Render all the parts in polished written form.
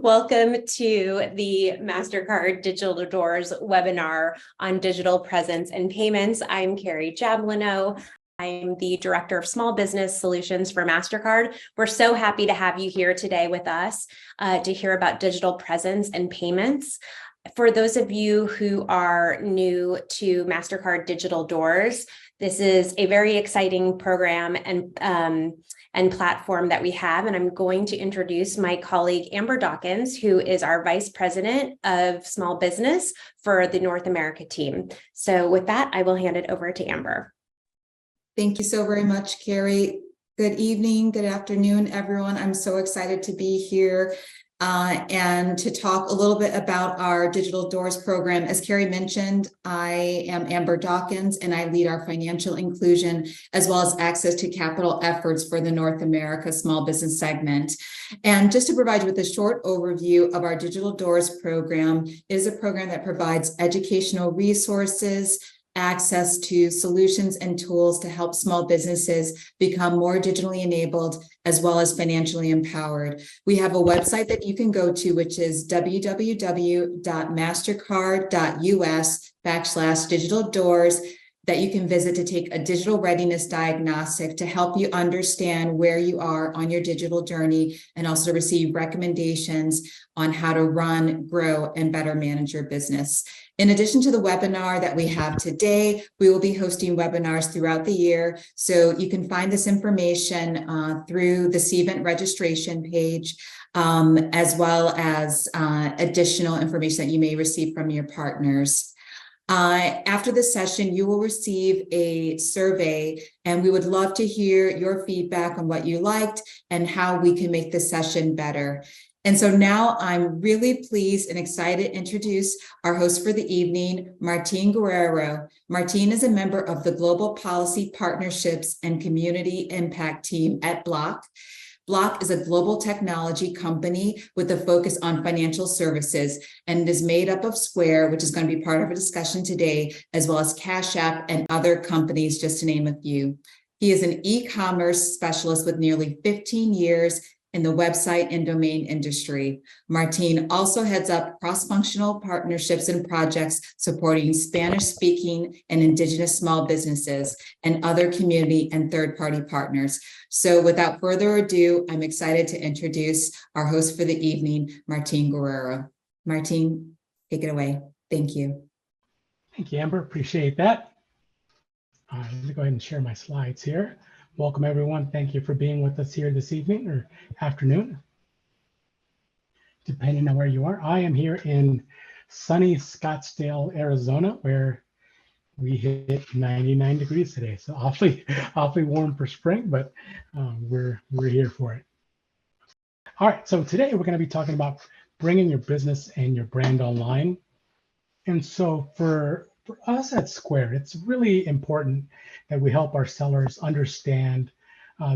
Welcome to the MasterCard Digital Doors webinar on digital presence and payments. I'm Carrie Jablino. I'm the Director of Small Business Solutions for MasterCard. We're so happy to have you here today with us to hear about digital presence and payments. For those of you who are new to MasterCard Digital Doors, this is a very exciting program and platform that we have. And I'm going to introduce my colleague, Amber Dawkins, who is our Vice President of Small Business for the North America team. So with that, I will hand it over to Amber. Thank you so very much, Carrie. Good evening, good afternoon, everyone. I'm so excited to be here and to talk a little bit about our Digital Doors program. As Carrie mentioned, I am Amber Dawkins, and I lead our financial inclusion as well as access to capital efforts for the North America small business segment. And just to provide you with a short overview of our Digital Doors program, it is a program that provides educational resources, access to solutions and tools to help small businesses become more digitally enabled as well as financially empowered. We have a website that you can go to, which is www.mastercard.us/digital doors, that you can visit to take a digital readiness diagnostic to help you understand where you are on your digital journey and also to receive recommendations on how to run, grow, and better manage your business. In addition to the webinar that we have today, we will be hosting webinars throughout the year. So you can find this information through the CVent registration page, as well as additional information that you may receive from your partners. After the session, you will receive a survey, and we would love to hear your feedback on what you liked and how we can make the session better. And so now I'm really pleased and excited to introduce our host for the evening, Martin Guerrero. Martin is a member of the Global Policy Partnerships and Community Impact team at Block. Block is a global technology company with a focus on financial services, and it is made up of Square, which is going to be part of a discussion today, as well as Cash App and other companies, just to name a few. He is an e-commerce specialist with nearly 15 years in the website and domain industry. Martin also heads up cross-functional partnerships and projects supporting Spanish-speaking and Indigenous small businesses and other community and third-party partners. So without further ado, I'm excited to introduce our host for the evening, Martin Guerrero. Martin, take it away. Thank you. Thank you, Amber. Appreciate that. Let me go ahead and share my slides here. Welcome, everyone. Thank you for being with us here this evening or afternoon, depending on where you are. I am here in sunny Scottsdale, Arizona, where we hit 99 degrees today. So awfully warm for spring, but we're here for it. All right, so today we're going to be talking about bringing your business and your brand online. And so for us at Square, it's really important that we help our sellers understand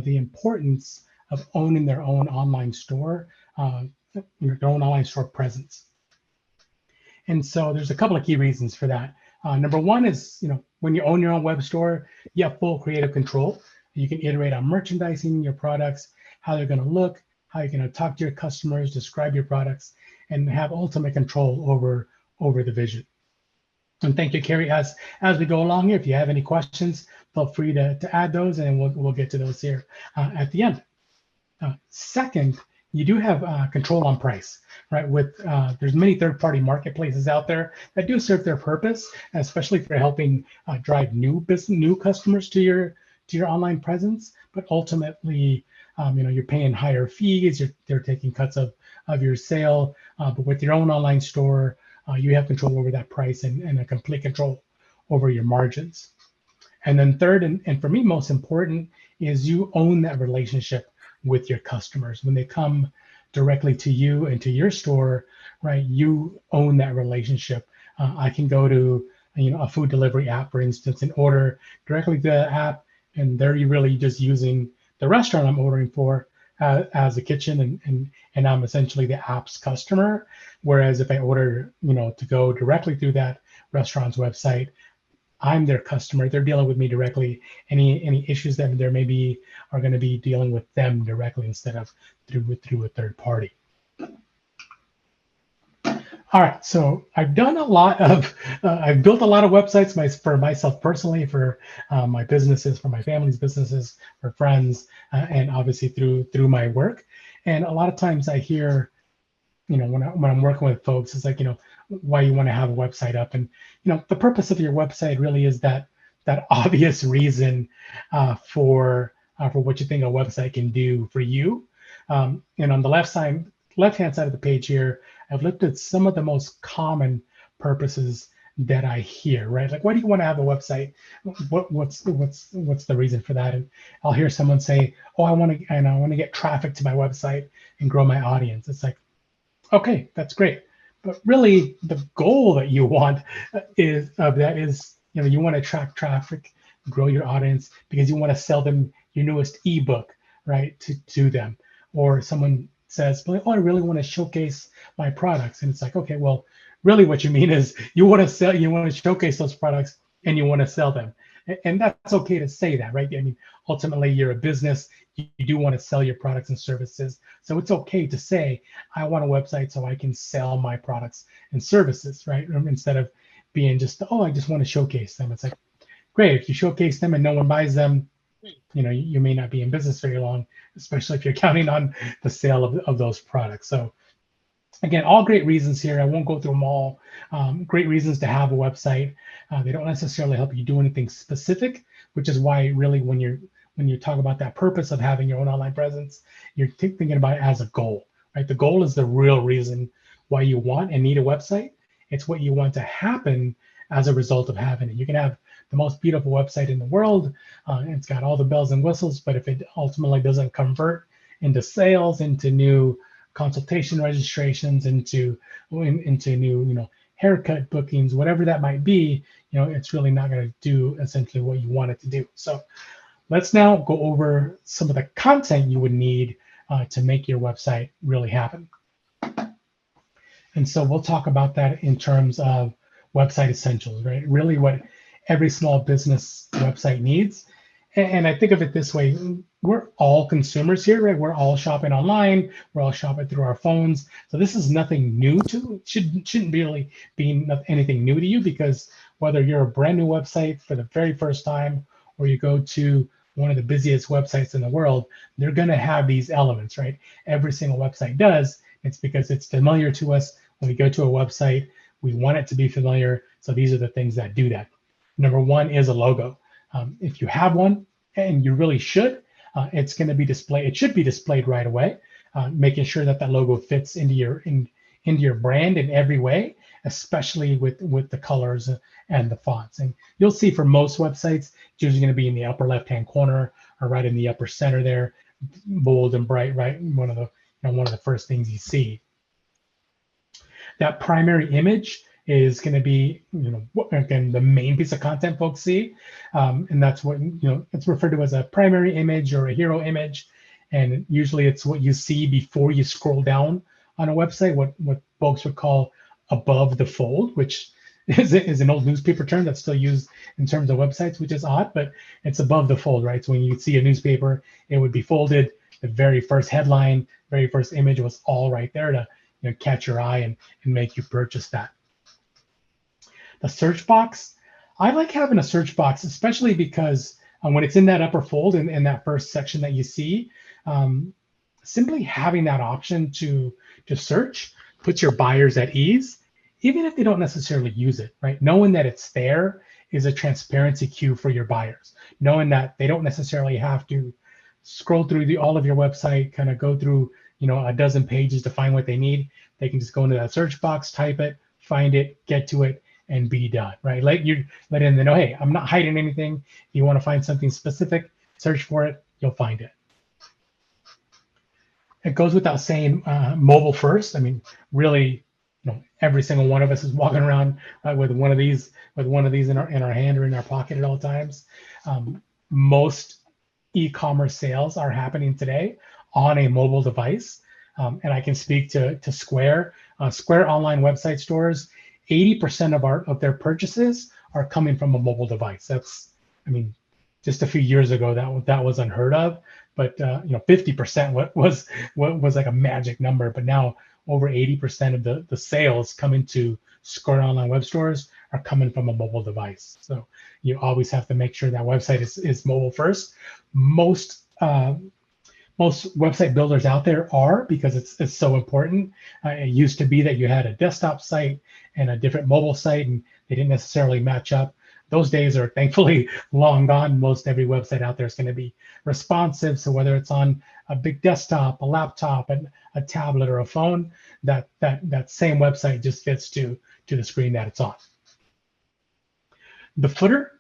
the importance of owning their own online store, their own online store presence. And so there's a couple of key reasons for that. Number one is, when you own your own web store, you have full creative control. You can iterate on merchandising your products, how they're going to look, how you're going to talk to your customers, describe your products, and have ultimate control over the vision. And thank you, Carrie. As we go along here, if you have any questions, feel free to add those, and we'll get to those here at the end. Second, you do have control on price, right? There's many third-party marketplaces out there that do serve their purpose, especially for helping drive new customers to your online presence. But ultimately, you're paying higher fees. They're taking cuts of your sale. But with your own online store, you have control over that price and a complete control over your margins. And then third, and for me, most important, is you own that relationship with your customers. When they come directly to you and to your store, right, you own that relationship. I can go to a food delivery app, for instance, and order directly to the app, and they're really just using the restaurant I'm ordering for as a kitchen, and I'm essentially the app's customer. Whereas if I order, to go directly through that restaurant's website, I'm their customer. They're dealing with me directly. Any issues that there may be are going to be dealing with them directly instead of through a third party. All right, so I've done a lot of, I've built a lot of websites for myself personally, for my businesses, for my family's businesses, for friends, and obviously through my work. And a lot of times I hear, when I'm working with folks, it's like, why you want to have a website up, and the purpose of your website really is that obvious reason for what you think a website can do for you. And on the left-hand side of the page here, I've looked at some of the most common purposes that I hear, right? Like, why do you want to have a website? What's the reason for that? And I'll hear someone say, "Oh, I want to get traffic to my website and grow my audience." It's like, okay, that's great, but really the goal that you want is you want to attract traffic, grow your audience because you want to sell them your newest ebook, right? To them, or someone says, "Oh, I really want to showcase my products," and it's like, okay, well, really what you mean is you want to showcase those products and you want to sell them, and that's okay to say that, right? I mean, ultimately, you're a business. You do want to sell your products and services, so it's okay to say, "I want a website so I can sell my products and services," right? Instead of being just, "Oh, I just want to showcase them." It's like, great, if you showcase them and no one buys them, you may not be in business very long, especially if you're counting on the sale of those products. So again, all great reasons here. I won't go through them all. Great reasons to have a website. They don't necessarily help you do anything specific, which is why really when you talk about that purpose of having your own online presence, you're thinking about it as a goal, right? The goal is the real reason why you want and need a website. It's what you want to happen as a result of having it. You can have the most beautiful website in the world. It's got all the bells and whistles, but if it ultimately doesn't convert into sales, into new consultation registrations, into new haircut bookings, whatever that might be, it's really not going to do essentially what you want it to do. So let's now go over some of the content you would need to make your website really happen. And so we'll talk about that in terms of website essentials, right? Really what every small business website needs. And I think of it this way, we're all consumers here, right? We're all shopping online, we're all shopping through our phones. So this is nothing new shouldn't really be anything new to you, because whether you're a brand new website for the very first time, or you go to one of the busiest websites in the world, they're gonna have these elements, right? Every single website does. It's because it's familiar to us. When we go to a website, we want it to be familiar. So these are the things that do that. Number one is a logo. If you have one, and you really should, it's going to be displayed. It should be displayed right away, making sure that that logo fits into your brand in every way, especially with the colors and the fonts. And you'll see for most websites, it's usually going to be in the upper left-hand corner or right in the upper center there, bold and bright, right? One of the first things you see. That primary image is going to be, again, the main piece of content folks see, and that's what it's referred to as a primary image or a hero image, and usually it's what you see before you scroll down on a website, what folks would call above the fold, which is an old newspaper term that's still used in terms of websites, which is odd, but it's above the fold, right? So when you see a newspaper, it would be folded. The very first headline, very first image was all right there to catch your eye and make you purchase that. The search box, I like having a search box, especially because when it's in that upper fold in that first section that you see, simply having that option to search puts your buyers at ease, even if they don't necessarily use it, right? Knowing that it's there is a transparency cue for your buyers. Knowing that they don't necessarily have to scroll through all of your website, kind of go through a dozen pages to find what they need. They can just go into that search box, type it, find it, get to it, and be done, right? Let them know, hey, I'm not hiding anything. If you want to find something specific, search for it, you'll find it. It goes without saying, mobile first. I mean, really, every single one of us is walking around with one of these in our hand or in our pocket at all times. Most e-commerce sales are happening today on a mobile device, and I can speak to Square. Square online website stores, 80% of their purchases are coming from a mobile device. That's, just a few years ago that was unheard of, but 50% was like a magic number. But now over 80% of the sales coming to Square Online web stores are coming from a mobile device. So you always have to make sure that website is mobile first. Most website builders out there are, because it's so important. It used to be that you had a desktop site and a different mobile site, and they didn't necessarily match up. Those days are thankfully long gone. Most every website out there is going to be responsive. So whether it's on a big desktop, a laptop, and a tablet, or a phone, that same website just fits to the screen that it's on. The footer.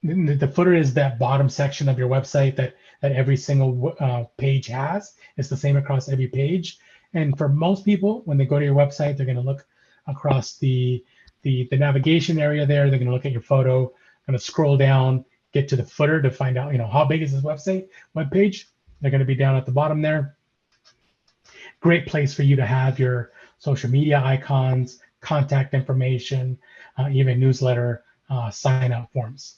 The footer is that bottom section of your website that every single page has. It's the same across every page. And for most people, when they go to your website, they're going to look across the navigation area there. They're going to look at your photo, going to scroll down, get to the footer to find out, how big is this web page. They're going to be down at the bottom there. Great place for you to have your social media icons, contact information, even newsletter sign up forms.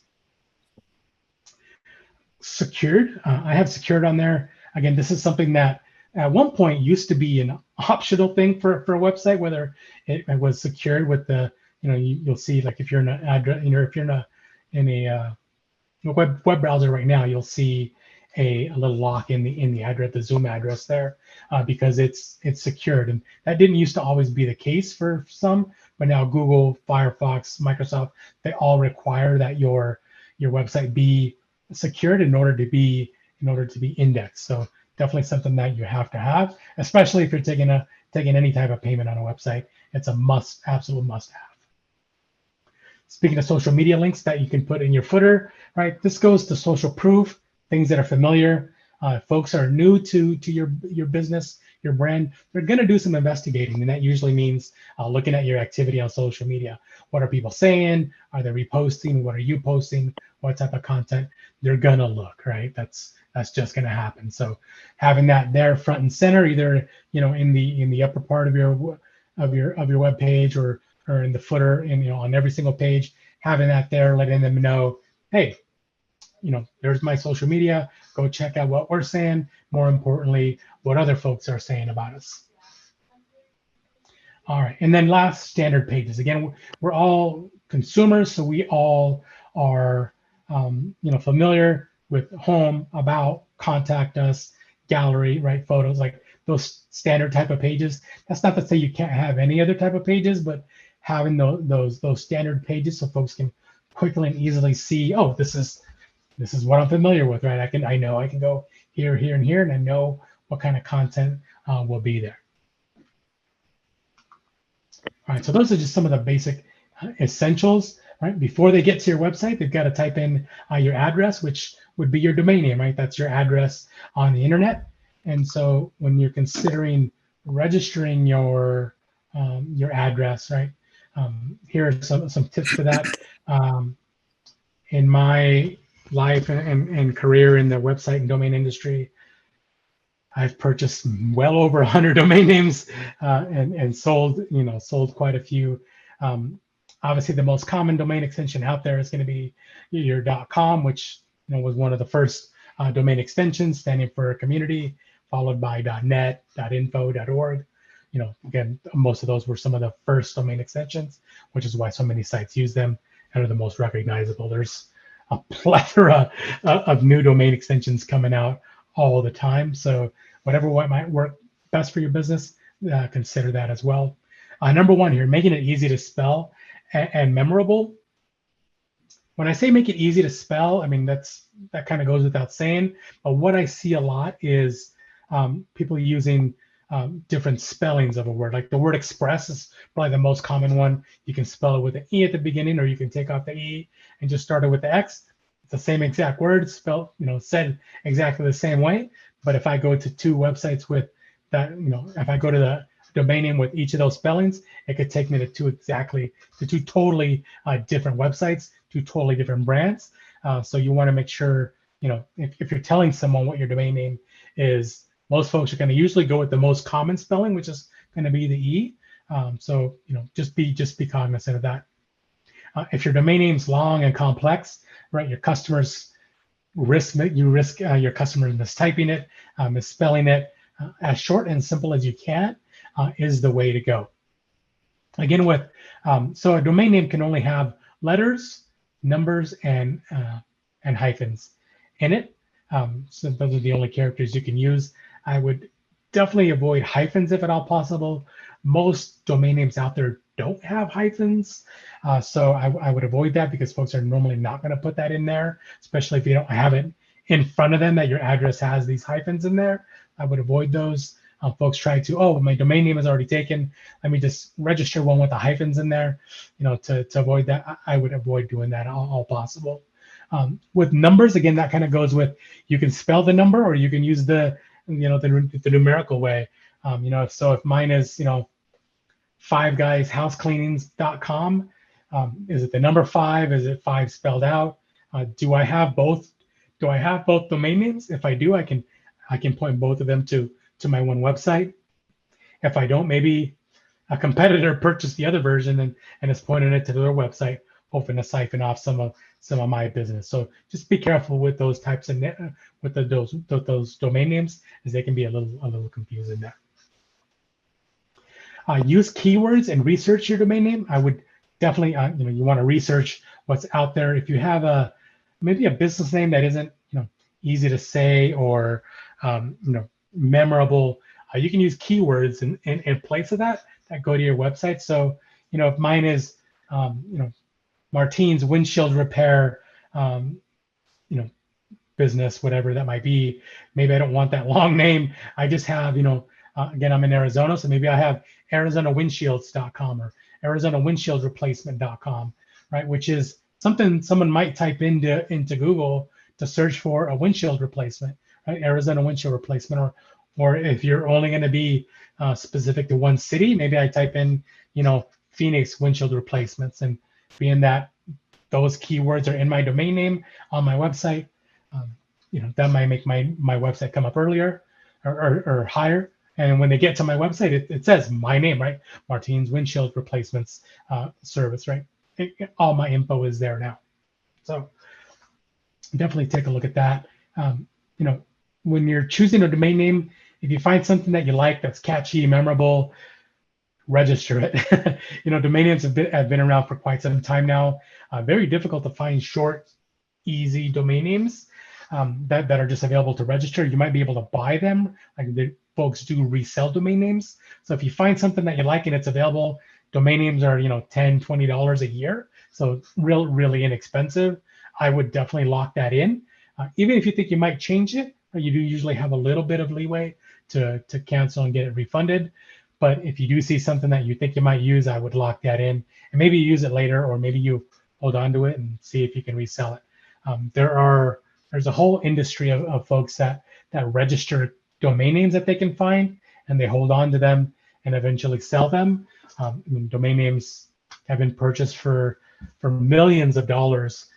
Secured. I have secured on there. Again, this is something that at one point used to be an optional thing for a website, whether it was secured with the, you'll see, like if you're in an address, if you're in a web browser right now, you'll see a little lock in the address, the Zoom address there, because it's secured. And that didn't used to always be the case for some, but now Google, Firefox, Microsoft, they all require that your website be secured in order to be indexed. So definitely something that you have to have, especially if you're taking any type of payment on a website. It's a absolute must have. Speaking of social media links that you can put in your footer, right? This goes to social proof, things that are familiar. Folks are new to your business, your brand. They're going to do some investigating, and that usually means looking at your activity on social media. What are people saying? Are they reposting? What are you posting? What type of content? They're gonna look, right? That's just gonna happen. So having that there front and center, either in the upper part of your web page or in the footer, and on every single page, having that there, letting them know, hey, there's my social media. Go check out what we're saying. More importantly, what other folks are saying about us. All right, and then last, standard pages. Again, we're all consumers, so we all are familiar with home, about, contact us, gallery, right? Photos, like those standard type of pages. That's not to say you can't have any other type of pages, but having those standard pages so folks can quickly and easily see, oh, this is what I'm familiar with, right? I know I can go here, here, and here, and I know what kind of content will be there. All right, so those are just some of the basic essentials, right? Before they get to your website, they've got to type in your address, which would be your domain name, right? That's your address on the internet. And so when you're considering registering your address, right? Here are some tips for that. In my life and career in the website and domain industry, I've purchased well over 100 domain names and sold quite a few. Obviously, the most common domain extension out there is going to be your .com, which was one of the first domain extensions, standing for community, followed by .net, .info, .org. Again, most of those were some of the first domain extensions, which is why so many sites use them and are the most recognizable. There's a plethora of new domain extensions coming out all the time. So whatever might work best for your business, consider that as well. Number one here, making it easy to spell and memorable. When I say make it easy to spell, I mean, that kind of goes without saying. But what I see a lot is people using different spellings of a word. Like the word express is probably the most common one. You can spell it with an E at the beginning, or you can take off the E and just start it with the X. It's the same exact word, spelled, said exactly the same way. But if I go to two websites with that, if I go to the domain name with each of those spellings, it could take me to two totally different websites, two totally different brands. So you want to make sure, if you're telling someone what your domain name is, most folks are going to usually go with the most common spelling, which is going to be the E. So just be cognizant of that. If your domain name's long and complex, right, your customers risk your customers mistyping it, misspelling it. As short and simple as you can is the way to go. Again, so a domain name can only have letters, numbers, and hyphens in it. So those are the only characters you can use. I would definitely avoid hyphens if at all possible. Most domain names out there don't have hyphens, so I would avoid that because folks are normally not going to put that in there, especially if you don't have it in front of them that your address has these hyphens in there. I would avoid those. Folks try to, oh, my domain name is already taken, let me just register one with the hyphens in there, to avoid that. I would avoid doing that all possible. With numbers, again, that kind of goes with, you can spell the number or you can use the numerical way. So if mine is, 5guyshousecleanings.com, is it the number 5? Is it 5 spelled out? Do I have both? Do I have both domain names? If I do, I can point both of them to my one website. If I don't, maybe a competitor purchased the other version and is pointing it to their website, hoping to siphon off some of my business. So just be careful with those types of those domain names, as they can be a little confusing there. Use keywords and research your domain name. I would definitely, you want to research what's out there. If you have maybe a business name that isn't, easy to say or, memorable, you can use keywords in place of that go to your website. So, if mine is, Martine's windshield repair, business, whatever that might be, maybe I don't want that long name. I just have, again, I'm in Arizona, so maybe I have ArizonaWindshields.com or ArizonaWindshieldReplacement.com, right? Which is something someone might type into Google to search for a windshield replacement, right? Arizona windshield replacement, or if you're only going to be specific to one city, maybe I type in, Phoenix windshield replacements, and being that those keywords are in my domain name on my website, that might make my website come up earlier or higher. And when they get to my website, it says my name, right? Martine's Windshield Replacements Service, right? All my info is there now. So definitely take a look at that. When you're choosing a domain name, if you find something that you like, that's catchy, memorable, register it. Domain names have been around for quite some time now. Very difficult to find short, easy domain names that are just available to register. You might be able to buy them. Folks do resell domain names. So if you find something that you like and it's available, domain names are, $10, $20 a year. So really inexpensive. I would definitely lock that in. Even if you think you might change it, you do usually have a little bit of leeway to cancel and get it refunded. But if you do see something that you think you might use, I would lock that in and maybe use it later, or maybe you hold on to it and see if you can resell it. There's a whole industry of folks that register domain names that they can find, and they hold on to them and eventually sell them. Domain names have been purchased for millions of dollars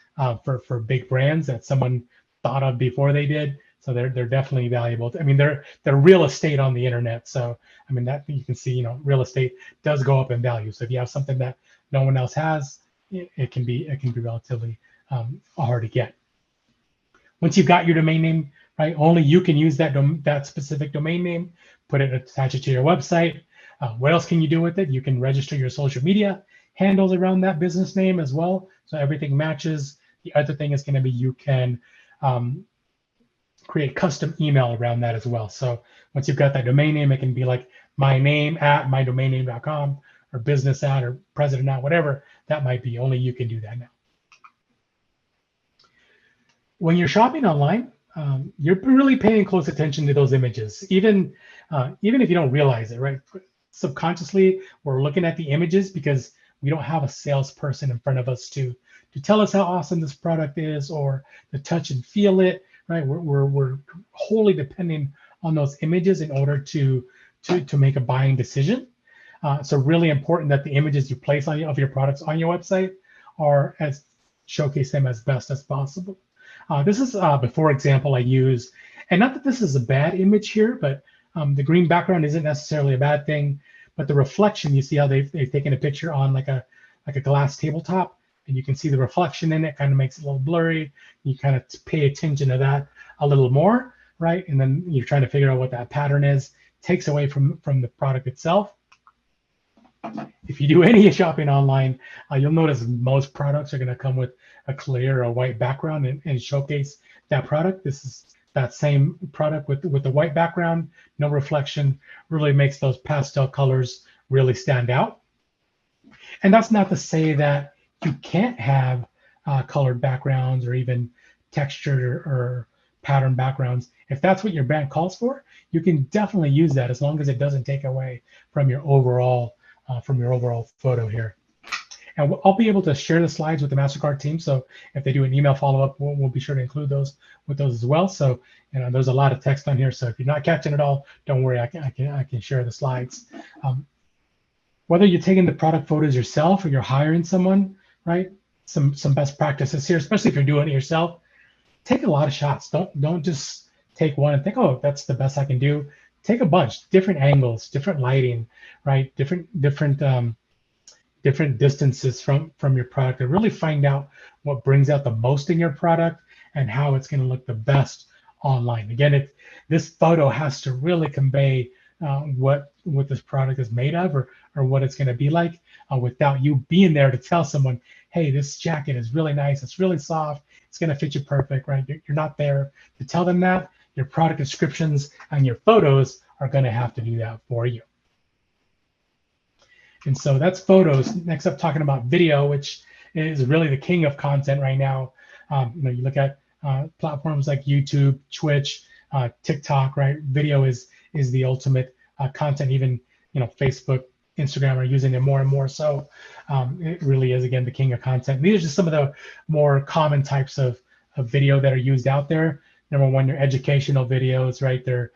for big brands that someone thought of before they did. So they're definitely valuable. They're real estate on the internet. So that you can see, real estate does go up in value. So if you have something that no one else has, it can be relatively hard to get. Once you've got your domain name, right, only you can use that specific domain name. Attach it to your website. What else can you do with it? You can register your social media handles around that business name as well, so everything matches. The other thing is going to be you can create custom email around that as well. So once you've got that domain name, it can be like my name at mydomainname.com or business at or president at, whatever that might be. Only you can do that now. When you're shopping online, you're really paying close attention to those images, even if you don't realize it, right? Subconsciously, we're looking at the images because we don't have a salesperson in front of us to tell us how awesome this product is or to touch and feel it, right? We're wholly depending on those images in order to make a buying decision. So really important that the images you place of your products on your website are showcase them as best as possible. This is before example I use, and not that this is a bad image here, but the green background isn't necessarily a bad thing, but the reflection, you see how they've taken a picture on like a glass tabletop, and you can see the reflection in it kind of makes it a little blurry. You kind of pay attention to that a little more, right? And then you're trying to figure out what that pattern is. takes away from the product itself. If you do any shopping online, you'll notice most products are going to come with a clear or white background and showcase that product. This is that same product with the white background, no reflection, really makes those pastel colors really stand out. And that's not to say that you can't have colored backgrounds or even textured or pattern backgrounds. If that's what your brand calls for, you can definitely use that as long as it doesn't take away from your overall photo here. And I'll be able to share the slides with the MasterCard team. So if they do an email follow-up, we'll be sure to include those with those as well. So there's a lot of text on here. So if you're not catching it all, don't worry, I can share the slides. Whether you're taking the product photos yourself or you're hiring someone, right? Some best practices here, especially if you're doing it yourself. Take a lot of shots. Don't just take one and think, oh, that's the best I can do. Take a bunch, different angles, different lighting, right? Different distances from your product, and really find out what brings out the most in your product and how it's going to look the best online. Again, this photo has to really convey what this product is made of or what it's going to be like without you being there to tell someone, hey, this jacket is really nice, it's really soft, it's going to fit you perfect, right? You're not there to tell them that. Your product descriptions and your photos are going to have to do that for you. And so that's photos. Next up, talking about video, which is really the king of content right now. You look at platforms like YouTube, Twitch, TikTok, right? Video is the ultimate content. Even Facebook, Instagram are using it more and more. So it really is, again, the king of content. These are just some of the more common types of video that are used out there. Number one, your educational videos, right? They're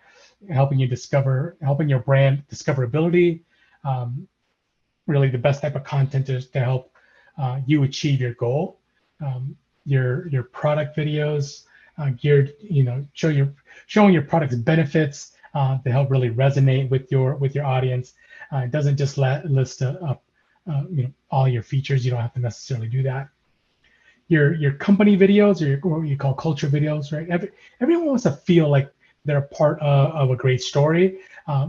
helping your brand discoverability. Really, the best type of content is to help you achieve your goal. Your product videos geared, showing your product's benefits to help really resonate with your audience. It doesn't just list all your features. You don't have to necessarily do that. Your company videos, or what you call culture videos, right? Everyone wants to feel like they're a part of a great story.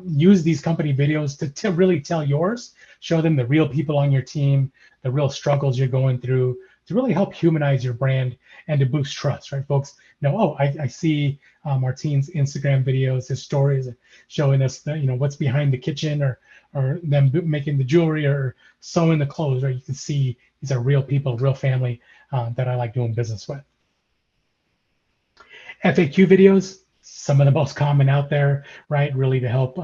Use these company videos to really tell yours. Show them the real people on your team, the real struggles you're going through, to really help humanize your brand and to boost trust, right? Folks know, oh, I see Martin's Instagram videos, his stories, showing us what's behind the kitchen or them making the jewelry or sewing the clothes, right? You can see these are real people, real family that I like doing business with. FAQ videos, some of the most common out there, right? Really to help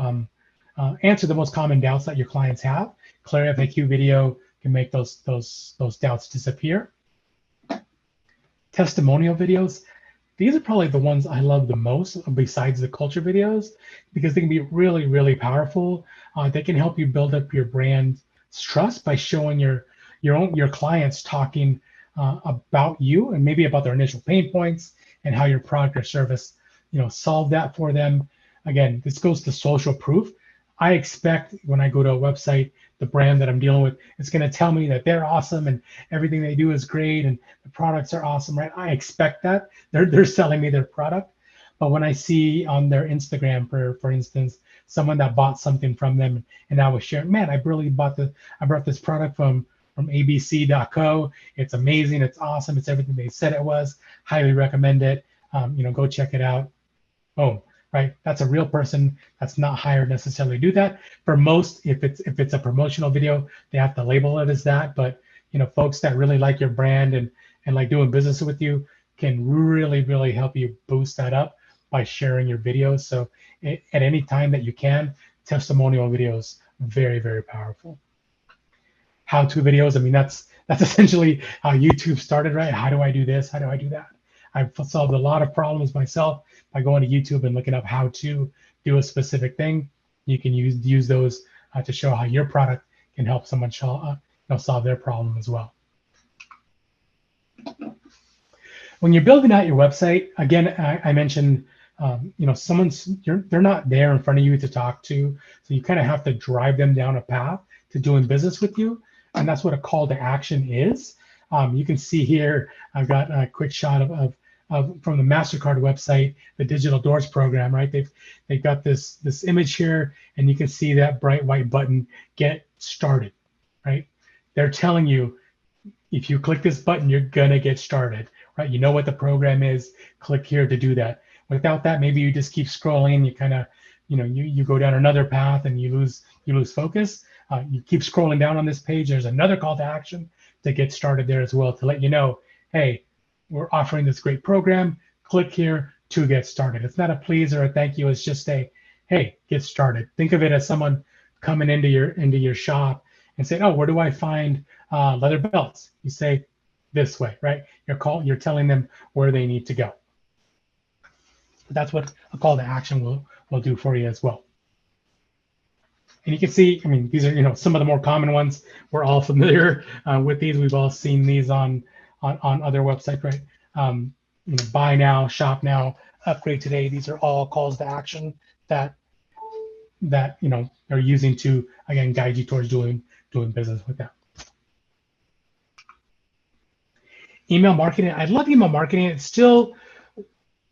answer the most common doubts that your clients have. Clear FAQ video can make those doubts disappear. Testimonial videos. These are probably the ones I love the most besides the culture videos, because they can be really, really powerful. They can help you build up your brand's trust by showing your clients talking about you and maybe about their initial pain points and how your product or service solve that for them. Again, this goes to social proof. I expect when I go to a website, the brand that I'm dealing with, it's going to tell me that they're awesome and everything they do is great and the products are awesome, right? I expect that. They're selling me their product. But when I see on their Instagram, for instance, someone that bought something from them and I was sharing, man, I brought this product from abc.co. It's amazing. It's awesome. It's everything they said it was. Highly recommend it. Go check it out. Boom. Right? That's a real person that's not hired necessarily to do that. For most, if it's a promotional video, they have to label it as that. But folks that really like your brand and like doing business with you can really, really help you boost that up by sharing your videos. So at any time that you can, testimonial videos, very, very powerful. How-to videos, I mean, that's essentially how YouTube started, right? How do I do this? How do I do that? I've solved a lot of problems myself by going to YouTube and looking up how to do a specific thing. You can use those to show how your product can help someone solve their problem as well. When you're building out your website, again, I mentioned, they're not there in front of you to talk to, so you kind of have to drive them down a path to doing business with you, and that's what a call to action is. You can see here, I've got a quick shot of from the MasterCard website, the Digital Doors program, right? They've got this image here, and you can see that bright white button, Get Started, right? They're telling you, if you click this button, you're gonna get started, right? You know what the program is, click here to do that. Without that, maybe you just keep scrolling, you kind of, you go down another path and you lose focus. You keep scrolling down on this page, there's another call to action to get started there as well, to let you know, hey, we're offering this great program, click here to get started. It's not a please or a thank you, it's just a, hey, get started. Think of it as someone coming into your shop and saying, oh, where do I find leather belts? You say this way, right? You're telling them where they need to go. That's what a call to action will do for you as well. And you can see, I mean, these are some of the more common ones. We're all familiar with these. We've all seen these on other websites, right? Buy now, shop now, upgrade today. These are all calls to action that are using to, again, guide you towards doing business with them. Email marketing. I love email marketing. It's still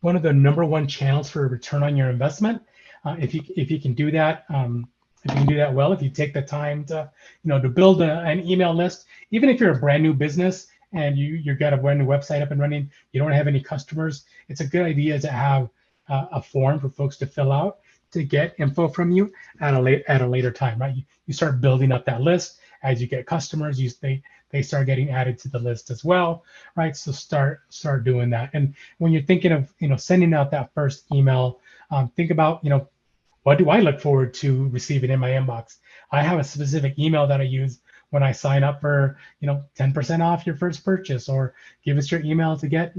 one of the #1 channels for a return on your investment. If you can do that, well, if you take the time to build an email list, even if you're a brand new business and you've got a brand new website up and running, you don't have any customers, it's a good idea to have a form for folks to fill out to get info from you at a later time, right? You start building up that list as you get customers. They start getting added to the list as well, right? So start doing that. And when you're thinking of sending out that first email, think about what do I look forward to receiving in my inbox? I have a specific email that I use when I sign up for 10% off your first purchase, or give us your email to get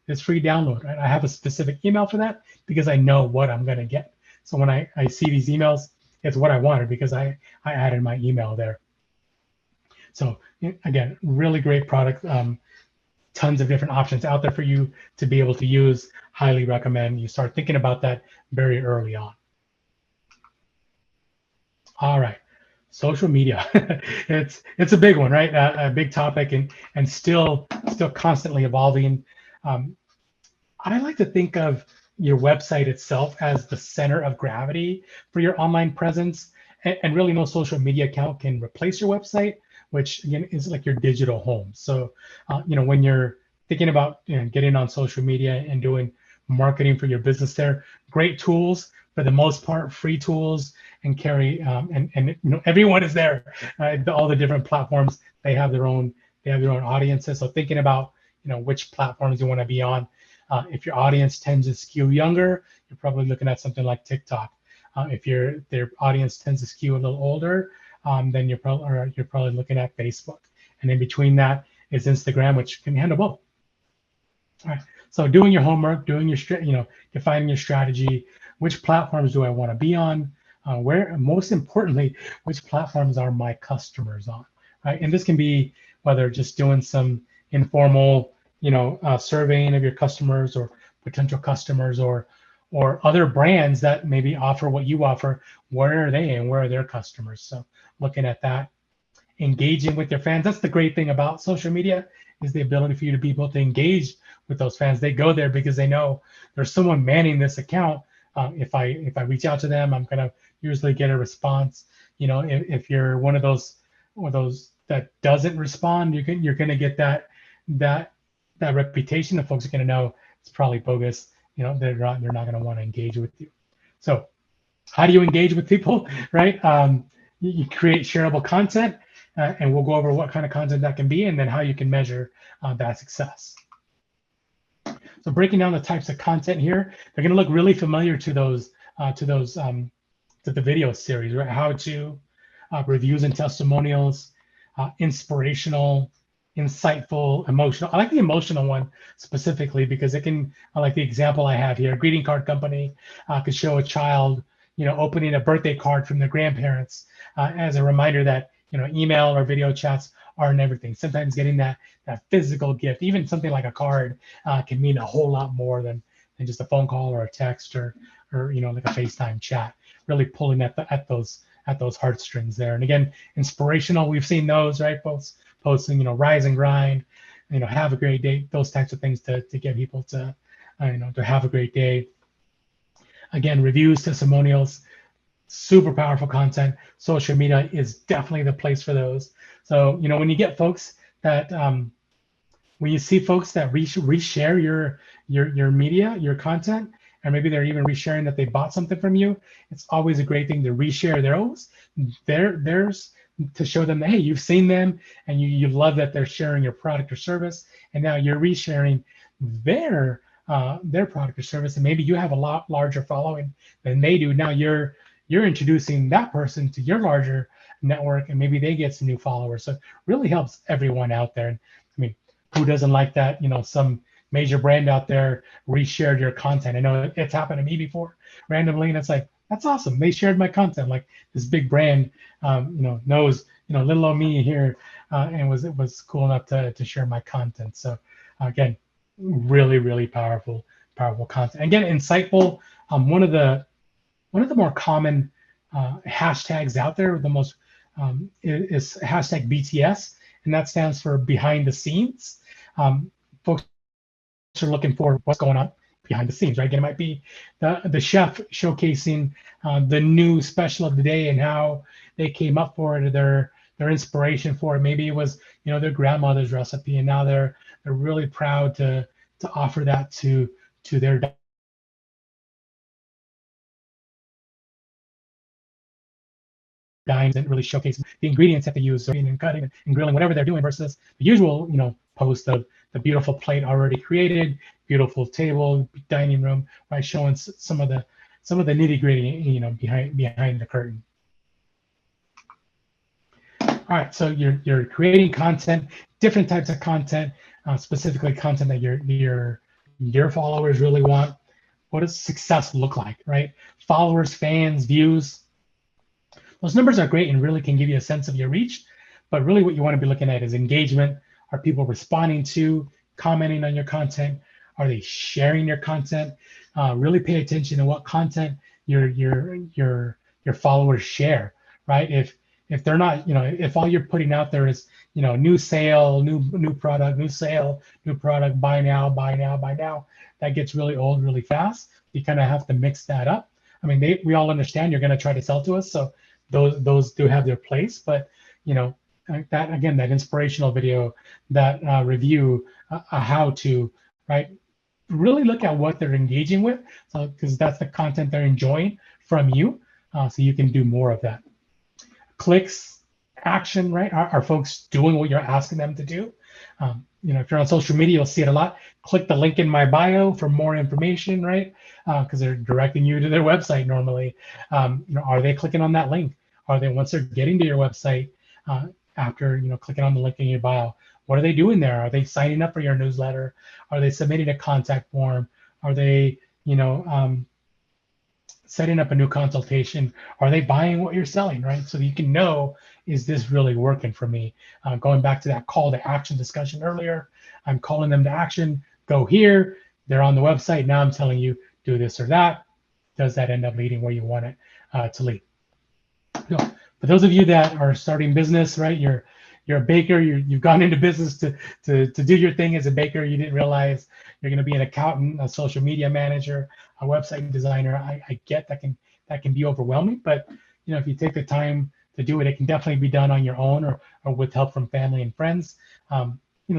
this free download. Right? I have a specific email for that because I know what I'm going to get. So when I see these emails, it's what I wanted because I added my email there. So again, really great product. Tons of different options out there for you to be able to use. Highly recommend you start thinking about that very early on. All right, social media. it's a big one, right? A big topic and still constantly evolving. I like to think of your website itself as the center of gravity for your online presence, and really no social media account can replace your website, which again is like your digital home. So when you're thinking about getting on social media and doing marketing for your business there, great tools, for the most part, free tools, and carry and everyone is there. All the different platforms, they have their own audiences. So thinking about which platforms you want to be on. If your audience tends to skew younger, you're probably looking at something like TikTok. If their audience tends to skew a little older, then you're probably looking at Facebook. And in between that is Instagram, which can handle both. All right. So doing your homework, doing your defining your strategy. Which platforms do I want to be on? Where, most importantly, which platforms are my customers on? Right. And this can be whether just doing some informal surveying of your customers or potential customers, or other brands that maybe offer what you offer. Where are they and where are their customers? So looking at that, engaging with your fans. That's the great thing about social media, is the ability for you to be able to engage with those fans. They go there because they know there's someone manning this account. If I reach out to them, I'm gonna usually get a response. If you're one of those that doesn't respond, you're gonna get that reputation. The folks are gonna know it's probably bogus. They're not gonna want to engage with you. So how do you engage with people, right? You create shareable content, and we'll go over what kind of content that can be, and then how you can measure that success. So breaking down the types of content here, they're going to look really familiar to the video series, right? How to, reviews and testimonials, inspirational, insightful, emotional. I like the emotional one specifically because I like the example I have here. A greeting card company could show a child, opening a birthday card from their grandparents as a reminder that, email or video chats aren't everything. Sometimes getting that physical gift, even something like a card, can mean a whole lot more than just a phone call or a text or like a FaceTime chat. Really pulling at those heartstrings there. And again, inspirational. We've seen those, right? Both posting, rise and grind, have a great day, those types of things to get people to, to have a great day. Again, reviews, testimonials, super powerful content. Social media is definitely the place for those. So, when you get folks that, when you see folks that reshare your media, your content, and maybe they're even resharing that they bought something from you, it's always a great thing to reshare theirs to show them that, hey, you've seen them and you love that they're sharing your product or service, and now you're resharing their product or service, and maybe you have a lot larger following than they do. Now you're introducing that person to your larger network, and maybe they get some new followers. So it really helps everyone out there. And I mean, who doesn't like that? Some major brand out there reshared your content. I know it's happened to me before randomly, and it's like, that's awesome. They shared my content. Like this big brand, knows, little old me here, and was cool enough to share my content. So again, really, really powerful content. Again, insightful. One of the more common hashtags out there, the most is hashtag BTS, and that stands for behind the scenes. Folks are looking for what's going on behind the scenes, right? Again, it might be the chef showcasing the new special of the day and how they came up for it, their inspiration for it. Maybe it was their grandmother's recipe, and now they're really proud to offer that to their dines, and really showcase the ingredients that they use, and cutting and grilling, whatever they're doing, versus the usual post of the beautiful plate already created, beautiful table, dining room, right, showing some of the nitty gritty behind the curtain. All right, so you're creating content, different types of content, specifically content that your followers really want. What does success look like, right? Followers, fans, views. Those numbers are great and really can give you a sense of your reach, but really what you want to be looking at is engagement. Are people responding to, commenting on your content? Are they sharing your content? Really pay attention to what content your followers share, right? If they're not, if all you're putting out there is, new sale, new product, new sale, new product, buy now, that gets really old really fast. You kind of have to mix that up. I mean, we all understand you're going to try to sell to us, so those do have their place, but that inspirational video, that review, a how-to, right? Really look at what they're engaging with, so because that's the content they're enjoying from you, so you can do more of that. Clicks, action, right? Are folks doing what you're asking them to do? If you're on social media, you'll see it a lot. Click the link in my bio for more information, right? Because they're directing you to their website normally. Are they clicking on that link? Are they, once they're getting to your website, after clicking on the link in your bio, what are they doing there? Are they signing up for your newsletter? Are they submitting a contact form? Are they setting up a new consultation? Are they buying what you're selling, right? So you can know, is this really working for me? Going back to that call to action discussion earlier, I'm calling them to action. Go here. They're on the website. Now I'm telling you, do this or that. Does that end up leading where you want it to lead? So for those of you that are starting business, right? You're a baker. You've gone into business to do your thing as a baker. You didn't realize you're going to be an accountant, a social media manager, a website designer. I get that can be overwhelming, but if you take the time to do it, it can definitely be done on your own or with help from family and friends.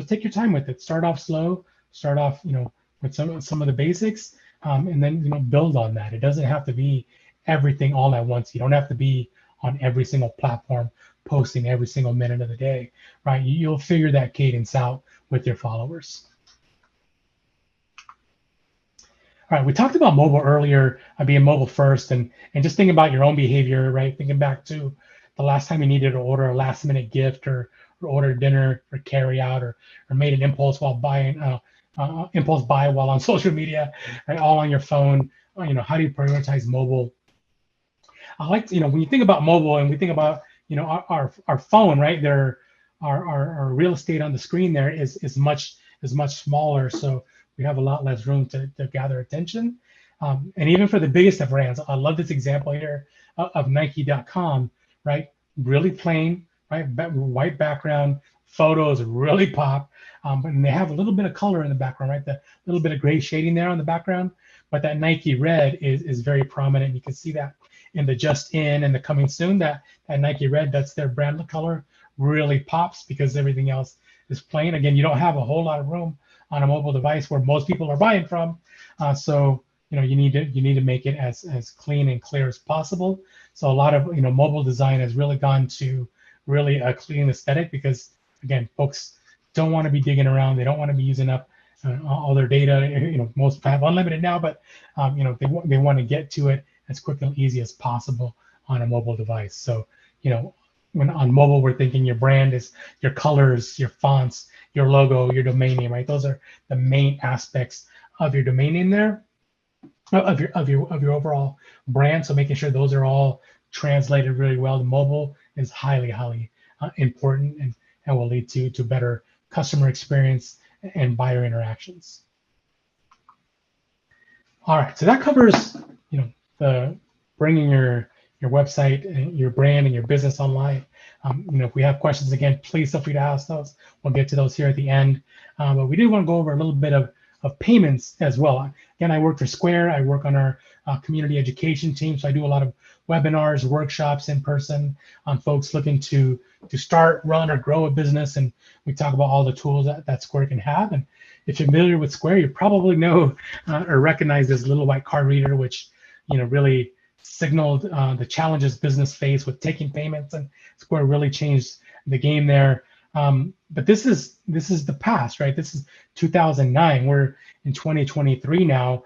Take your time with it. Start off slow. Start off with some of the basics, and then build on that. It doesn't have to be everything all at once. You don't have to be on every single platform posting every single minute of the day, right? You'll figure that cadence out with your followers. All right, we talked about mobile earlier, being mobile first, and just thinking about your own behavior, right? Thinking back to the last time you needed to order a last minute gift or order dinner or carry out or made an impulse buy while on social media, right? All on your phone. How do you prioritize mobile? I like to, when you think about mobile and we think about, our phone, right? Our real estate on the screen there is much smaller. So we have a lot less room to gather attention. And even for the biggest of brands, I love this example here of Nike.com, right? Really plain, right? White background, photos really pop. And they have a little bit of color in the background, right? The little bit of gray shading there on the background, but that Nike red is very prominent. You can see that in the just in and the coming soon, that Nike red, that's their brand color, really pops because everything else is plain. Again, you don't have a whole lot of room on a mobile device where most people are buying from. So you need to make it as clean and clear as possible. So a lot of mobile design has really gone to really a clean aesthetic because again, folks don't want to be digging around. They don't want to be using up all their data. Most have unlimited now, but they want to get to it as quick and easy as possible on a mobile device. So when on mobile, we're thinking your brand is your colors, your fonts, your logo, your domain name, right? Those are the main aspects of your domain name there, of your overall brand. So making sure those are all translated really well to mobile is highly important and will lead to better customer experience and buyer interactions. All right, so that covers the bringing your website and your brand and your business online. If we have questions, again, please feel free to ask those. We'll get to those here at the end. But we did want to go over a little bit of payments as well. Again, I work for Square. I work on our community education team. So I do a lot of webinars, workshops in person on folks looking to start, run, or grow a business. And we talk about all the tools that Square can have. And if you're familiar with Square, you probably know or recognize this little white card reader, which really signaled the challenges business face with taking payments, and Square really changed the game there. But this is the past, right? This is 2009. We're in 2023 now.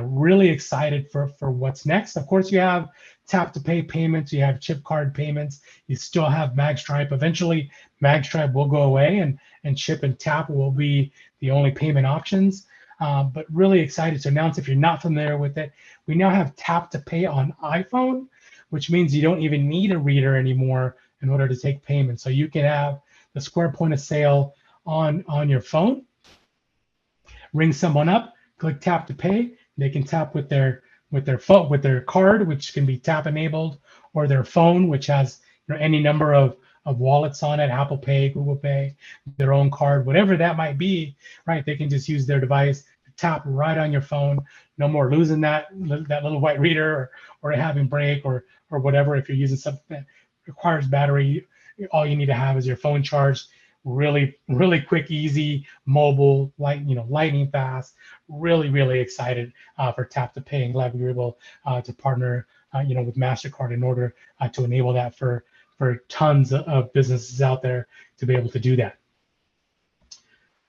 Really excited for what's next. Of course, you have tap to pay payments, you have chip card payments, you still have magstripe. Eventually, magstripe will go away, and chip and tap will be the only payment options. But really excited to announce, if you're not familiar with it, we now have tap to pay on iPhone, which means you don't even need a reader anymore in order to take payments. So you can have the Square point of sale on your phone, ring someone up, click tap to pay. They can tap with their phone, with their card, which can be tap enabled, or their phone, which has any number of wallets on it, Apple Pay, Google Pay, their own card, whatever that might be, right? They can just use their device to tap right on your phone. No more losing that little white reader or having break or whatever. If you're using something that requires battery, all you need to have is your phone charged. Really quick, easy, mobile, lightning fast. Really excited for tap to pay, and glad we were able to partner with MasterCard in order to enable that for tons of businesses out there to be able to do that.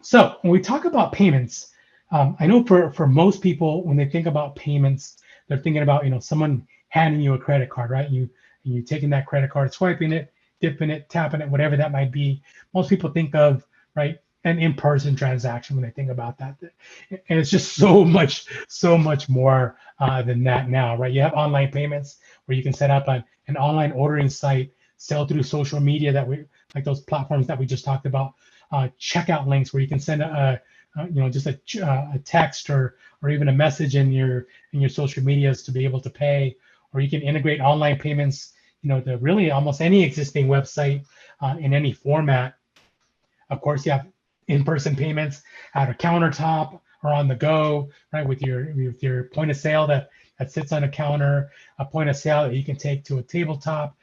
So when we talk about payments, I know for most people, when they think about payments, they're thinking about someone handing you a credit card, right? You taking that credit card, swiping it, dipping it, tapping it, whatever that might be. Most people think of, right, an in-person transaction when they think about that. And it's just so much more than that now, right? You have online payments where you can set up an online ordering site, sell through social media like those platforms that we just talked about, checkout links where you can send just a text or even a message in your social medias to be able to pay, or you can integrate online payments to really almost any existing website in any format. Of course, you have in-person payments at a countertop or on the go, right? With your point of sale that sits on a counter, a point of sale that you can take to a tabletop.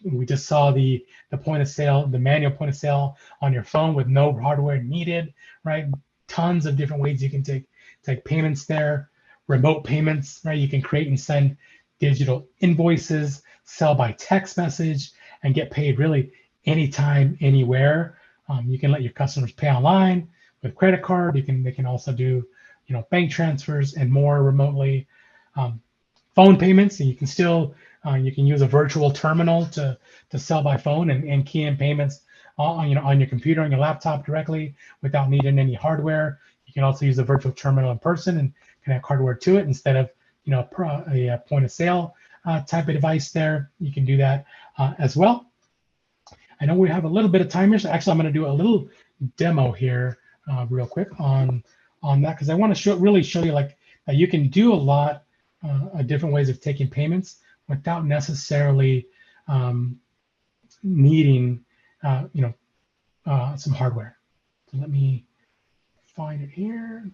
We just saw the point of sale, the manual point of sale on your phone with no hardware needed, right? Tons of different ways you can take payments there. Remote payments, right? You can create and send digital invoices, sell by text message, and get paid really anytime, anywhere. You can let your customers pay online with credit card. They can also do bank transfers and more remotely. Phone payments, and you can still you can use a virtual terminal to sell by phone and key in payments on your computer, on your laptop directly without needing any hardware. You can also use a virtual terminal in person and connect hardware to it instead of a point of sale type of device there. You can do that as well. I know we have a little bit of time here, so actually I'm going to do a little demo here real quick on that, because I want to really show you that you can do a lot of different ways of taking payments without necessarily needing a some hardware. So let me find it here.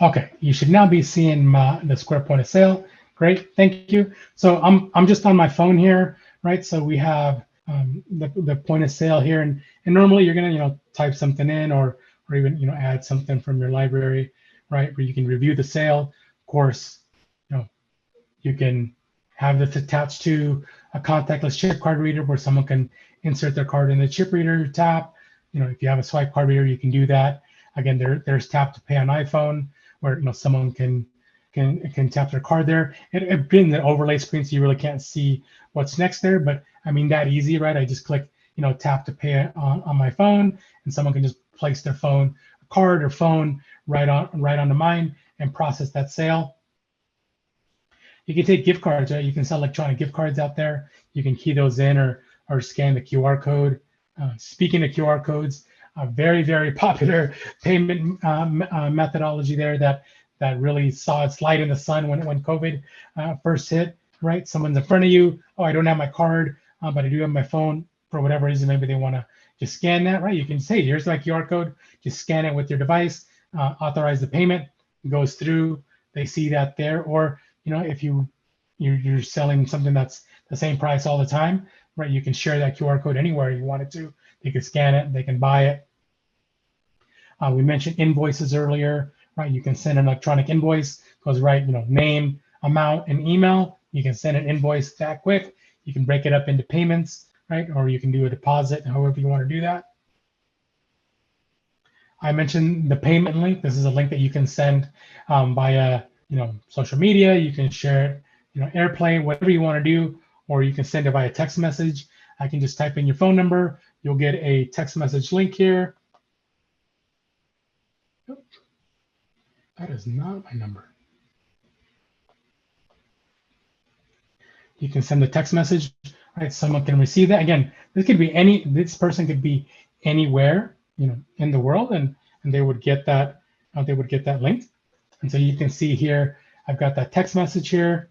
Okay, you should now be seeing the Square point of sale. Great, thank you. So I'm just on my phone here, right? So we have the point of sale here, and normally you're gonna type something in or even add something from your library, right? Where you can review the sale. Of course, you can have this attached to a contactless chip card reader where someone can insert their card in the chip reader, tap. If you have a swipe card reader, you can do that. Again, there's tap to pay on iPhone, where someone can tap their card there. It brings the overlay screen, so you really can't see what's next there. But I mean, that easy, right? I just click tap to pay on my phone, and someone can just place their card or phone right onto mine and process that sale. You can take gift cards, right? You can sell electronic gift cards out there. You can key those in or scan the QR code. Speaking of QR codes, a very, very popular payment methodology there that really saw its light in the sun when COVID first hit, right? Someone's in front of you. Oh, I don't have my card, but I do have my phone. For whatever reason, maybe they want to just scan that, right? You can say, here's my QR code. Just scan it with your device, authorize the payment, it goes through. They see that there. Or if you're selling something that's the same price all the time, right? You can share that QR code anywhere you want it to. They can scan it, they can buy it. We mentioned invoices earlier, right? You can send an electronic invoice, goes right, name, amount, and email. You can send an invoice that quick. You can break it up into payments, right? Or you can do a deposit, however you want to do that. I mentioned the payment link. This is a link that you can send via social media. You can share it, airplane, whatever you want to do, or you can send it via text message. I can just type in your phone number. You'll get a text message link here. That is not my number. You can send a text message, right? Someone can receive that. Again, this person could be anywhere, in the world, and they would get that, link. And so you can see here, I've got that text message here.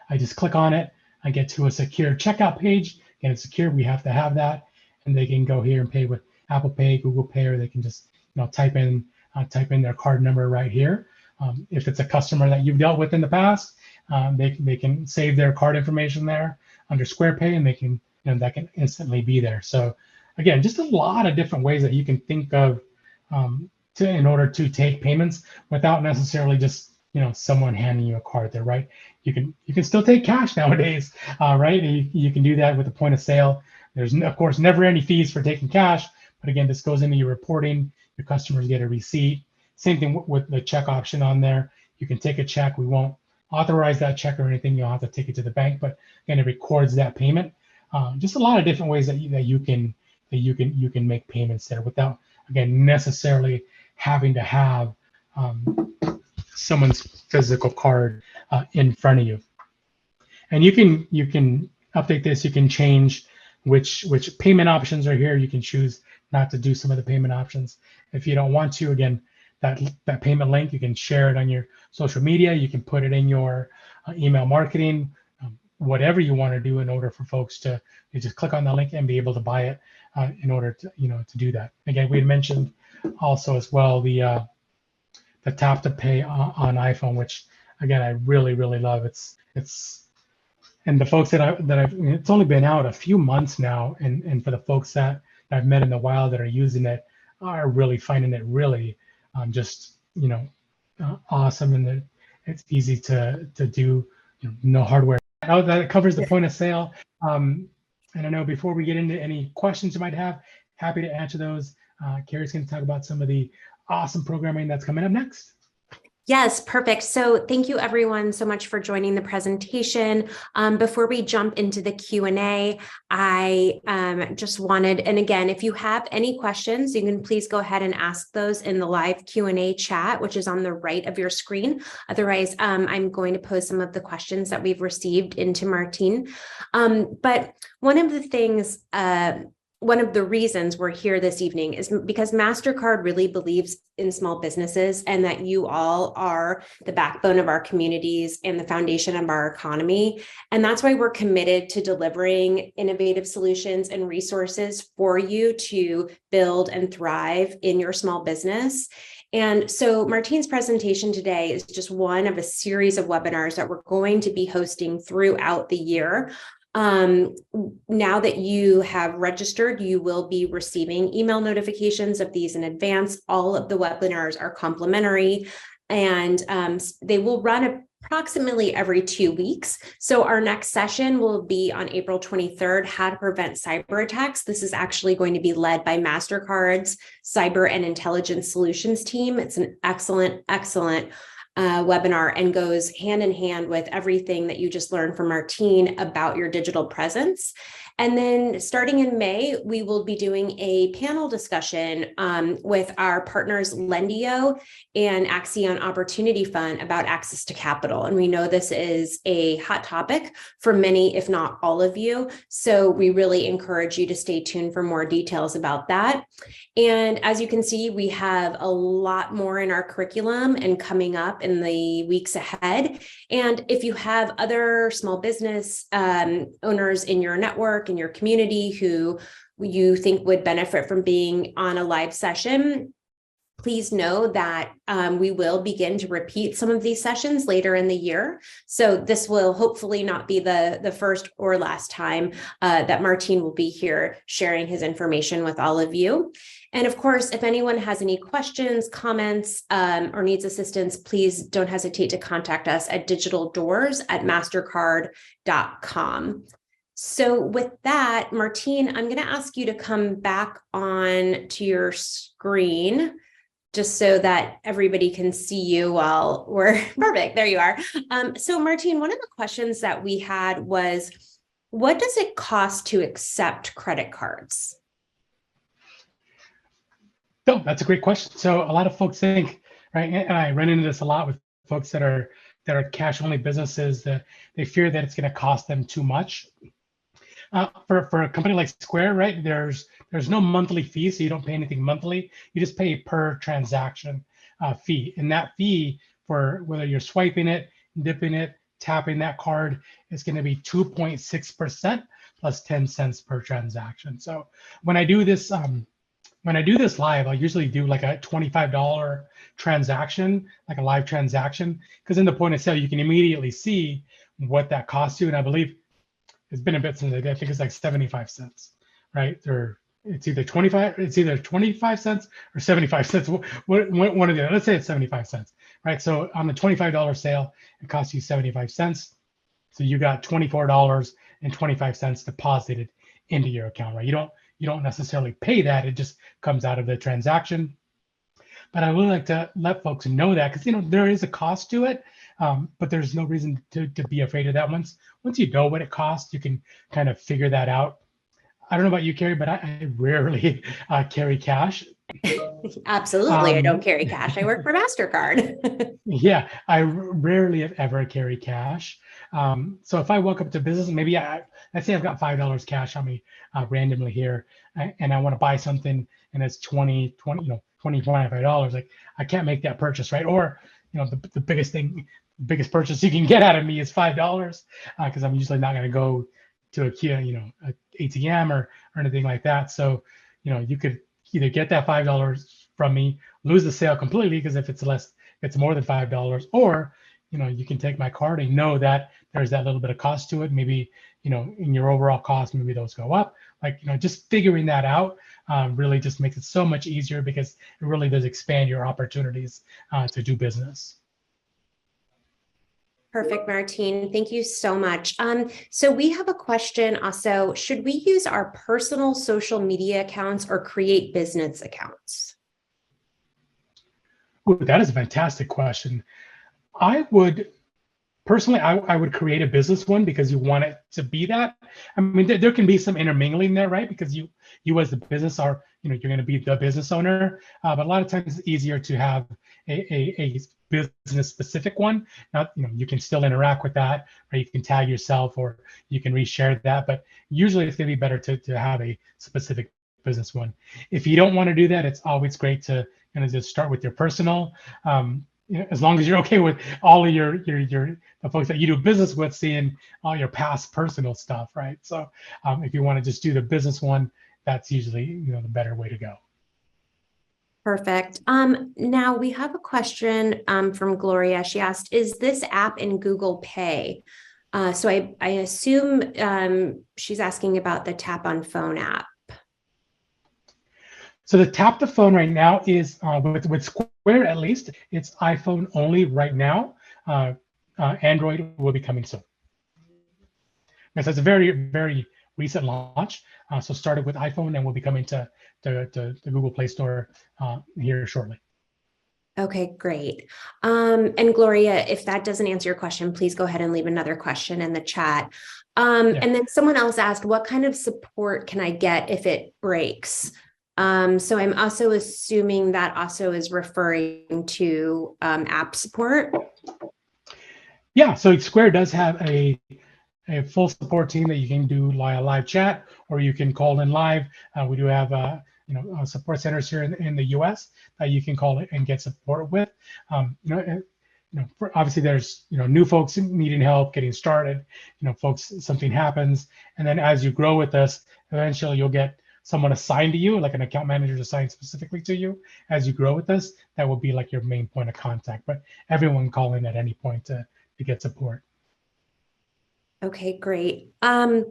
I just click on it. I get to a secure checkout page. Again, it's secure. We have to have that. And they can go here and pay with Apple Pay, Google Pay, or they can just type in their card number right here. If it's a customer that you've dealt with in the past, they can save their card information there under Square Pay, and they can that can instantly be there. So again, just a lot of different ways that you can think of in order to take payments without necessarily just someone handing you a card there, right? You can still take cash nowadays, right? You can do that with the point of sale. There's of course never any fees for taking cash, but again, this goes into your reporting. Your customers get a receipt. Same thing with the check option on there. You can take a check. We won't authorize that check or anything. You'll have to take it to the bank, but again, it records that payment. Just a lot of different ways that you can make payments there without, again, necessarily having to have someone's physical card in front of you. And you can update this. You can change which payment options are here. You can choose not to do some of the payment options if you don't want to. Again, that payment link, you can share it on your social media. You can put it in your email marketing, whatever you want to do in order for folks to just click on the link and be able to buy it in order to to do that. Again, we had mentioned also as well the tap to pay on iPhone, which again I really love. It's and the folks that I've it's only been out a few months now, and for the folks that I've met in the wild that are using it are really finding it really just awesome, and that it's easy to do. No hardware. Oh, that covers the point of sale. And I know before we get into any questions you might have, happy to answer those. Carrie's going to talk about some of the awesome programming that's coming up next. Yes, perfect. So thank you everyone so much for joining the presentation. Before we jump into the Q&A, I just wanted, and again, if you have any questions, you can please go ahead and ask those in the live Q&A chat, which is on the right of your screen. Otherwise, I'm going to pose some of the questions that we've received into Martine. But one of the things one of the reasons we're here this evening is because MasterCard really believes in small businesses and that you all are the backbone of our communities and the foundation of our economy. And that's why we're committed to delivering innovative solutions and resources for you to build and thrive in your small business. And so Martine's presentation today is just one of a series of webinars that we're going to be hosting throughout the year. Now that you have registered, you will be receiving email notifications of these in advance. All of the webinars are complimentary, and they will run approximately every 2 weeks. So our next session will be on April 23rd, How to Prevent Cyber Attacks. This is actually going to be led by MasterCard's Cyber and Intelligence Solutions team. It's an excellent webinar and goes hand in hand with everything that you just learned from Martine about your digital presence. And then starting in May, we will be doing a panel discussion with our partners Lendio and Axion Opportunity Fund about access to capital. And we know this is a hot topic for many, if not all of you. So we really encourage you to stay tuned for more details about that. And as you can see, we have a lot more in our curriculum and coming up in the weeks ahead. And if you have other small business owners in your network, in your community who you think would benefit from being on a live session, please know that we will begin to repeat some of these sessions later in the year. So this will hopefully not be the first or last time that Martine will be here sharing his information with all of you. And of course, if anyone has any questions, comments, or needs assistance, please don't hesitate to contact us at digitaldoors@mastercard.com. So with that, Martine, I'm going to ask you to come back on to your screen just so that everybody can see you while we're perfect. There you are. So Martine, one of the questions that we had was, what does it cost to accept credit cards? No, that's a great question. So a lot of folks think, right, and I run into this a lot with folks that are cash only businesses, that they fear that it's going to cost them too much. For a company like Square, right, there's no monthly fee, so you don't pay anything monthly. You just pay per transaction fee, and that fee for whether you're swiping it, dipping it, tapping that card is going to be 2.6% plus 10 cents per transaction. So when I do this live, I'll usually do like a $25 transaction, like a live transaction, because in the point of sale, you can immediately see what that costs you. And I believe it's been a bit since I did. I think it's like 75 cents, right? Or it's either 25 cents or 75 cents. One of the, let's say it's 75 cents, right? So on the $25 sale, it costs you 75 cents. So you got $24.25 deposited into your account, right? You don't necessarily pay that. It just comes out of the transaction. But I would like to let folks know that, because there is a cost to it, but there's no reason to be afraid of that. Once you know what it costs, you can kind of figure that out. I don't know about you, Carrie, but I rarely carry cash. Absolutely, I don't carry cash. I work for MasterCard. Yeah, I rarely ever carry cash. So if I walk up to business, maybe let's say I've got $5 cash on me randomly here, and I want to buy something, and it's $25. Like, I can't make that purchase, right? Or the biggest purchase you can get out of me is $5, because I'm usually not going to go to a ATM or anything like that. So you could either get that $5 from me, lose the sale completely, because if it's more than $5, or you can take my card and know that there's that little bit of cost to it. Maybe in your overall cost, maybe those go up. Like just figuring that out really just makes it so much easier, because it really does expand your opportunities to do business. Perfect, Martine. Thank you so much. So we have a question also. Should we use our personal social media accounts or create business accounts? Ooh, that is a fantastic question. I would create a business one, because you want it to be that. I mean, there can be some intermingling there, right? Because you as the business are, you're going to be the business owner. But a lot of times it's easier to have a business specific one. Now, you can still interact with that, or you can tag yourself, or you can reshare that. But usually it's going to be better to have a specific business one. If you don't want to do that, it's always great to kind of just start with your personal. As long as you're okay with all of your the folks that you do business with seeing all your past personal stuff, right? So if you want to just do the business one, that's usually the better way to go. Perfect. Now we have a question from Gloria. She asked, is this app in Google Pay? So I assume she's asking about the Tap on Phone app. So the Tap to Phone right now is with Square, at least it's iPhone only right now. Android will be coming soon. And so it's a very, very recent launch. So started with iPhone and will be coming to the Google Play Store here shortly. Okay, great. And Gloria, if that doesn't answer your question, please go ahead and leave another question in the chat. And then someone else asked, what kind of support can I get if it breaks? So I'm also assuming that also is referring to app support. Yeah, so Square does have a full support team that you can do live chat, or you can call in live. We do have support centers here in the U.S. that you can call it and get support with. Obviously there's new folks needing help getting started. Folks, something happens, and then as you grow with us, eventually you'll get someone assigned to you, like an account manager assigned specifically to you. As you grow with us, that will be like your main point of contact. But everyone can call in at any point to get support. Okay, great. And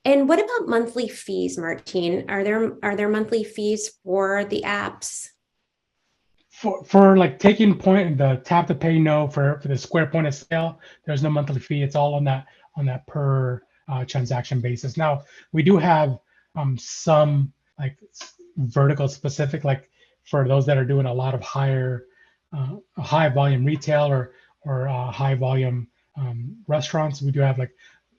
what about monthly fees, Martine? Are there monthly fees for the apps? For like taking point, the tap to pay, no. For the Square point of sale, there's no monthly fee. It's all on that per transaction basis. Now we do have some like vertical specific, like for those that are doing a lot of high volume retail or high volume restaurants, we do have like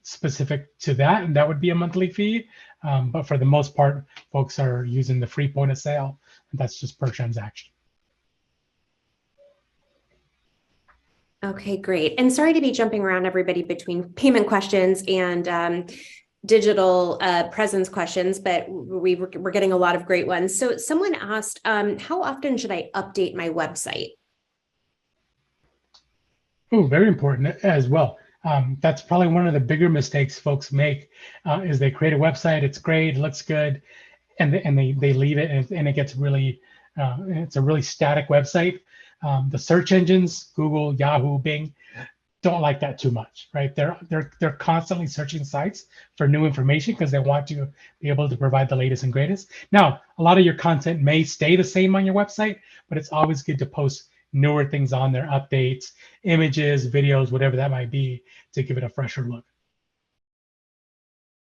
specific to that, and that would be a monthly fee. But for the most part, folks are using the free point of sale, and that's just per transaction. Okay, great. And sorry to be jumping around everybody between payment questions and digital presence questions, but we're getting a lot of great ones. So someone asked, how often should I update my website? Oh, very important as well. That's probably one of the bigger mistakes folks make is they create a website, it's great, it looks good, and they leave it, and it gets really, it's a really static website. The search engines, Google, Yahoo, Bing, don't like that too much, right? They're constantly searching sites for new information because they want to be able to provide the latest and greatest. Now, a lot of your content may stay the same on your website, but it's always good to post newer things on there, updates, images, videos, whatever that might be, to give it a fresher look.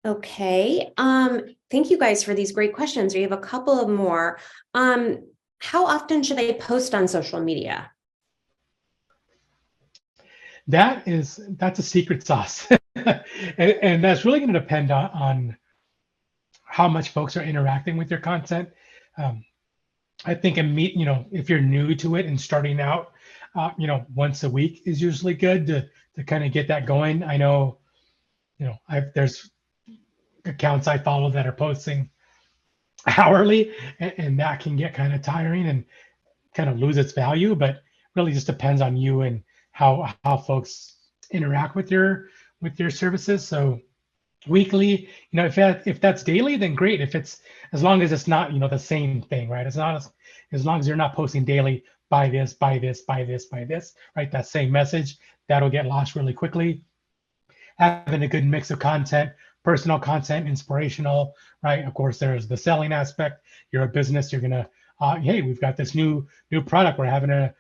Okay. Thank you guys for these great questions. We have a couple of more. How often should I post on social media? That's a secret sauce. and that's really going to depend on how much folks are interacting with your content. I think if you're new to it and starting out, once a week is usually good to kind of get that going. I know, there's accounts I follow that are posting hourly, and that can get kind of tiring and kind of lose its value, but really just depends on you and how folks interact with your services. So weekly, if that's daily, then great. If it's, as long as it's not the same thing, right? It's not as long as you're not posting daily, buy this, buy this, buy this, buy this, right? That same message, that'll get lost really quickly. Having a good mix of content, personal content, inspirational, right? Of course, there's the selling aspect. You're a business, you're gonna hey, we've got this new product, we're having a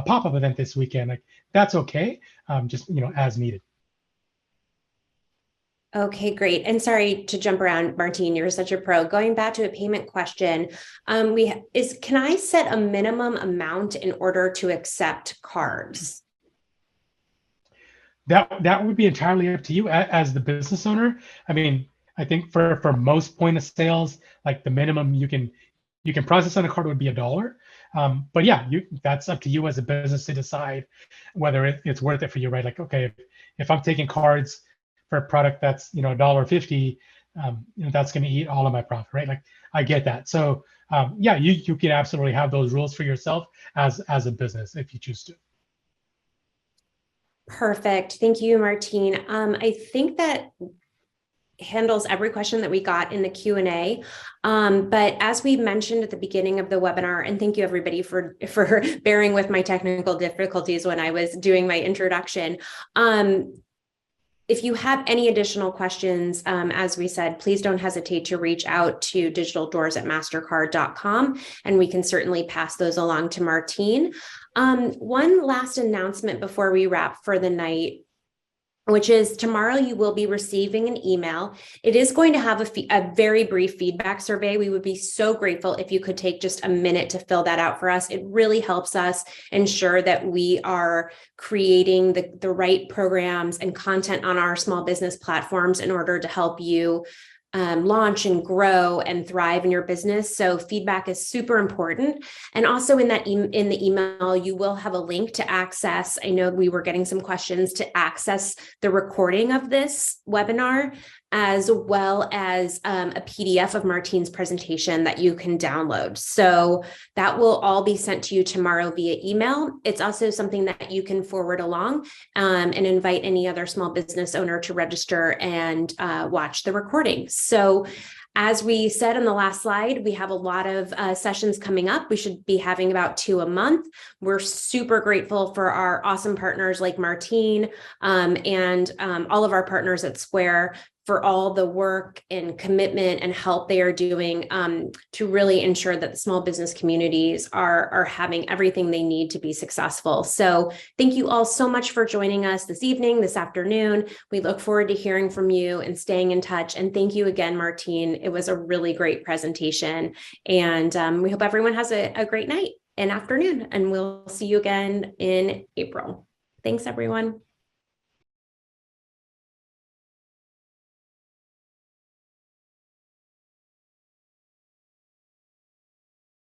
pop-up event this weekend. Like, that's okay, just as needed. Okay, great. And sorry to jump around, Martine, you're such a pro. Going back to a payment question, can I set a minimum amount in order to accept cards? That would be entirely up to you as the business owner. I mean, I think for most point of sales, like the minimum you can you can process on a card would be $1. But yeah, that's up to you as a business to decide whether it's worth it for you, right? Like, okay, if I'm taking cards for a product that's, $1.50, that's going to eat all of my profit, right? Like, I get that. So yeah, you can absolutely have those rules for yourself as a business if you choose to. Perfect. Thank you, Martine. I think that handles every question that we got in the Q&A. But as we mentioned at the beginning of the webinar, and thank you everybody for bearing with my technical difficulties when I was doing my introduction. If you have any additional questions, as we said, please don't hesitate to reach out to digitaldoors@mastercard.com, and we can certainly pass those along to Martine. One last announcement before we wrap for the night, which is tomorrow you will be receiving an email. It is going to have a very brief feedback survey. We would be so grateful if you could take just a minute to fill that out for us. It really helps us ensure that we are creating the right programs and content on our small business platforms in order to help you launch and grow and thrive in your business. So feedback is super important. And also in the email, you will have a link to access. I know we were getting some questions to access the recording of this webinar, as well as a PDF of Martine's presentation that you can download. So that will all be sent to you tomorrow via email. It's also something that you can forward along and invite any other small business owner to register and watch the recording. So as we said on the last slide, we have a lot of sessions coming up. We should be having about 2 a month. We're super grateful for our awesome partners like Martine and all of our partners at Square for all the work and commitment and help they are doing to really ensure that the small business communities are having everything they need to be successful. So thank you all so much for joining us this evening, this afternoon. We look forward to hearing from you and staying in touch. And thank you again, Martine. It was a really great presentation. And we hope everyone has a great night and afternoon. And we'll see you again in April. Thanks, everyone.